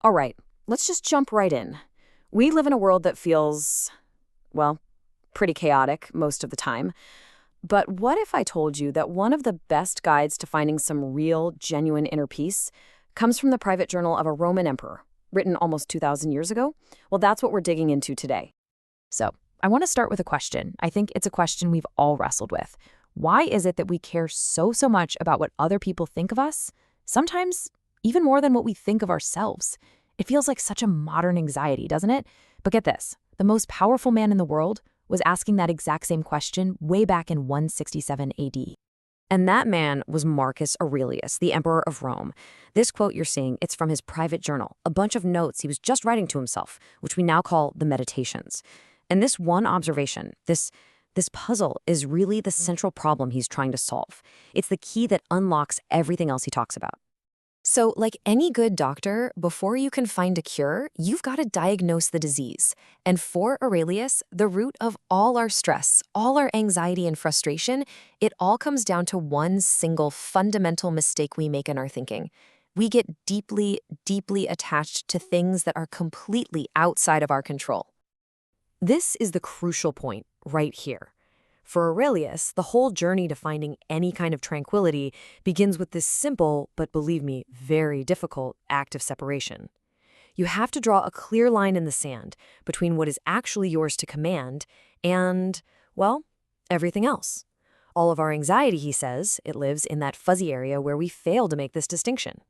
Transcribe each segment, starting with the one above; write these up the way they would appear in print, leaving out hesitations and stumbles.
All right, let's just jump right in. We live in a world that feels, well, pretty chaotic most of the time. But what if I told you that one of the best guides to finding some real, genuine inner peace comes from the private journal of a Roman emperor, written almost 2,000 years ago? Well, that's what we're digging into today. So, I want to start with a question. I think it's a question we've all wrestled with. Why is it that we care so much about what other people think of us? Sometimes even more than what we think of ourselves. It feels like such a modern anxiety, doesn't it? But get this, the most powerful man in the world was asking that exact same question way back in 167 AD. And that man was Marcus Aurelius, the emperor of Rome. This quote you're seeing, it's from his private journal, a bunch of notes he was just writing to himself, which we now call the Meditations. And this one observation, this puzzle is really the central problem he's trying to solve. It's the key that unlocks everything else he talks about. So, like any good doctor, before you can find a cure, you've got to diagnose the disease. And for Aurelius, the root of all our stress, all our anxiety and frustration, it all comes down to one single fundamental mistake we make in our thinking. We get deeply attached to things that are completely outside of our control. This is the crucial point right here. For Aurelius, the whole journey to finding any kind of tranquility begins with this simple, but believe me, very difficult act of separation. You have to draw a clear line in the sand between what is actually yours to command and, well, everything else. All of our anxiety, he says, it lives in that fuzzy area where we fail to make this distinction.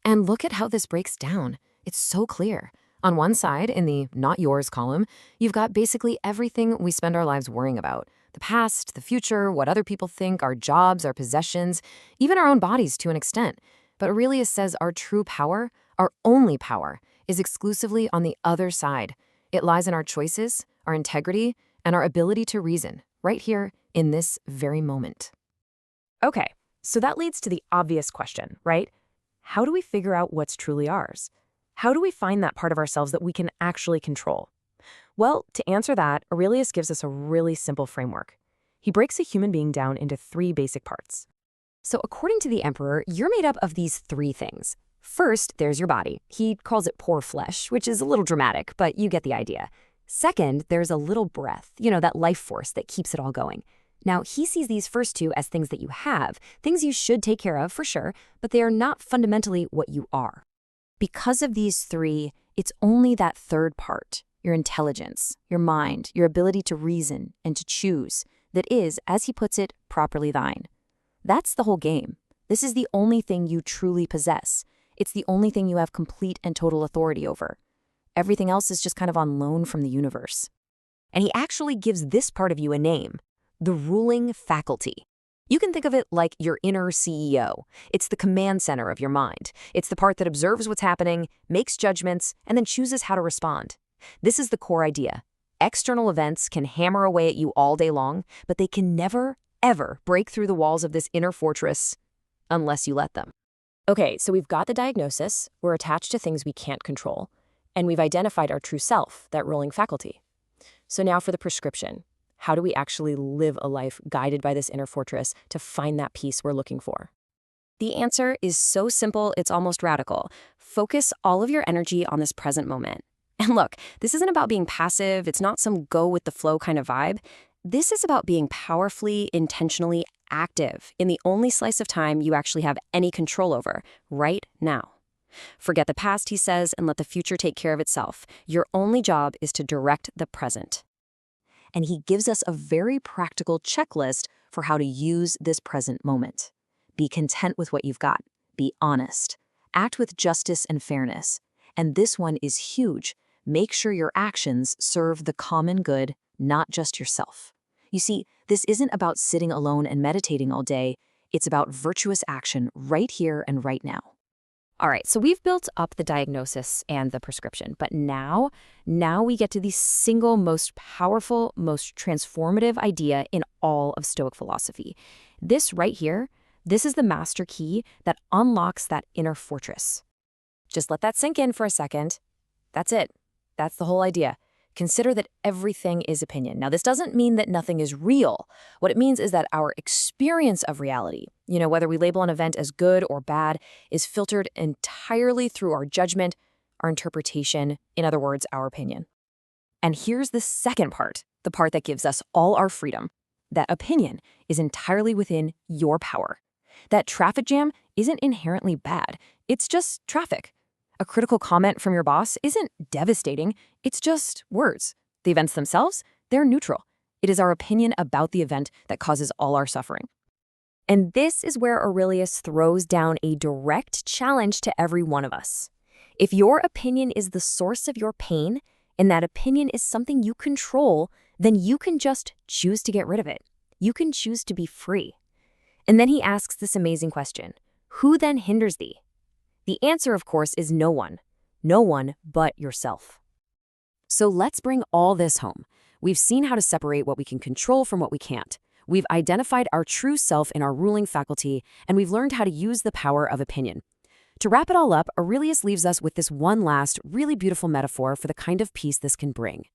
And look at how this breaks down. It's so clear. On one side, in the not yours column, you've got basically everything we spend our lives worrying about. The past, the future, what other people think, our jobs, our possessions, even our own bodies to an extent. But Aurelius says our true power, our only power, is exclusively on the other side. It lies in our choices, our integrity, and our ability to reason, right here in this very moment. Okay, so that leads to the obvious question, right? How do we figure out what's truly ours? How do we find that part of ourselves that we can actually control? Well, to answer that, Aurelius gives us a really simple framework. He breaks a human being down into three basic parts. So according to the emperor, you're made up of these three things. First, there's your body. He calls it poor flesh, which is a little dramatic, but you get the idea. Second, there's a little breath, that life force that keeps it all going. Now, he sees these first two as things that you have, things you should take care of for sure, but they are not fundamentally what you are. Because of these three, it's only that third part, your intelligence, your mind, your ability to reason and to choose, that is, as he puts it, properly thine. That's the whole game. This is the only thing you truly possess. It's the only thing you have complete and total authority over. Everything else is just kind of on loan from the universe. And he actually gives this part of you a name, the ruling faculty. You can think of it like your inner CEO. It's the command center of your mind. It's the part that observes what's happening, makes judgments, and then chooses how to respond. This is the core idea. External events can hammer away at you all day long, but they can never, ever break through the walls of this inner fortress unless you let them. Okay, so we've got the diagnosis, we're attached to things we can't control, and we've identified our true self, that ruling faculty. So now for the prescription. How do we actually live a life guided by this inner fortress to find that peace we're looking for? The answer is so simple, it's almost radical. Focus all of your energy on this present moment. And look, this isn't about being passive, it's not some go-with-the-flow kind of vibe. This is about being powerfully, intentionally active in the only slice of time you actually have any control over, right now. Forget the past, he says, and let the future take care of itself. Your only job is to direct the present. And he gives us a very practical checklist for how to use this present moment. Be content with what you've got. Be honest. Act with justice and fairness. And this one is huge. Make sure your actions serve the common good, not just yourself. You see, this isn't about sitting alone and meditating all day. It's about virtuous action right here and right now. All right, so we've built up the diagnosis and the prescription, but now we get to the single most powerful, most transformative idea in all of Stoic philosophy. This right here, this is the master key that unlocks that inner fortress. Just let that sink in for a second. That's it. That's the whole idea. Consider that everything is opinion. Now, this doesn't mean that nothing is real. What it means is that our experience of reality, whether we label an event as good or bad, is filtered entirely through our judgment, our interpretation, in other words, our opinion. And here's the second part, the part that gives us all our freedom. That opinion is entirely within your power. That traffic jam isn't inherently bad. It's just traffic. A critical comment from your boss isn't devastating. It's just words. The events themselves, they're neutral. It is our opinion about the event that causes all our suffering. And this is where Aurelius throws down a direct challenge to every one of us. If your opinion is the source of your pain, and that opinion is something you control, then you can just choose to get rid of it. You can choose to be free. And then he asks this amazing question: who then hinders thee? The answer, of course, is no one. No one but yourself. So let's bring all this home. We've seen how to separate what we can control from what we can't. We've identified our true self in our ruling faculty, and we've learned how to use the power of opinion. To wrap it all up, Aurelius leaves us with this one last, really beautiful metaphor for the kind of peace this can bring.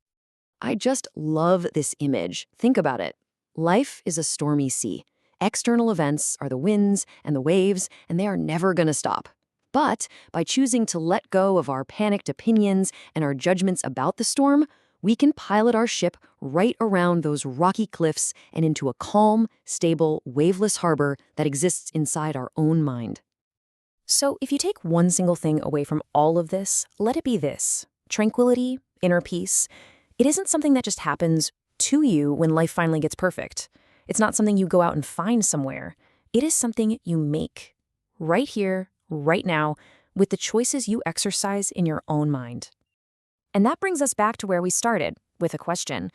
I just love this image. Think about it. Life is a stormy sea. External events are the winds and the waves, and they are never going to stop. But by choosing to let go of our panicked opinions and our judgments about the storm, we can pilot our ship right around those rocky cliffs and into a calm, stable, waveless harbor that exists inside our own mind. So if you take one single thing away from all of this, let it be this: tranquility, inner peace. It isn't something that just happens to you when life finally gets perfect. It's not something you go out and find somewhere. It is something you make, right here, right now, with the choices you exercise in your own mind. And that brings us back to where we started, with a question.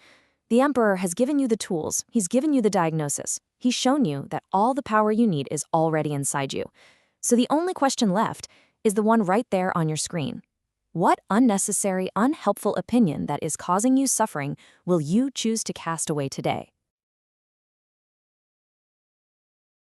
The Emperor has given you the tools. He's given you the diagnosis. He's shown you that all the power you need is already inside you. So the only question left is the one right there on your screen. What unnecessary, unhelpful opinion that is causing you suffering will you choose to cast away today?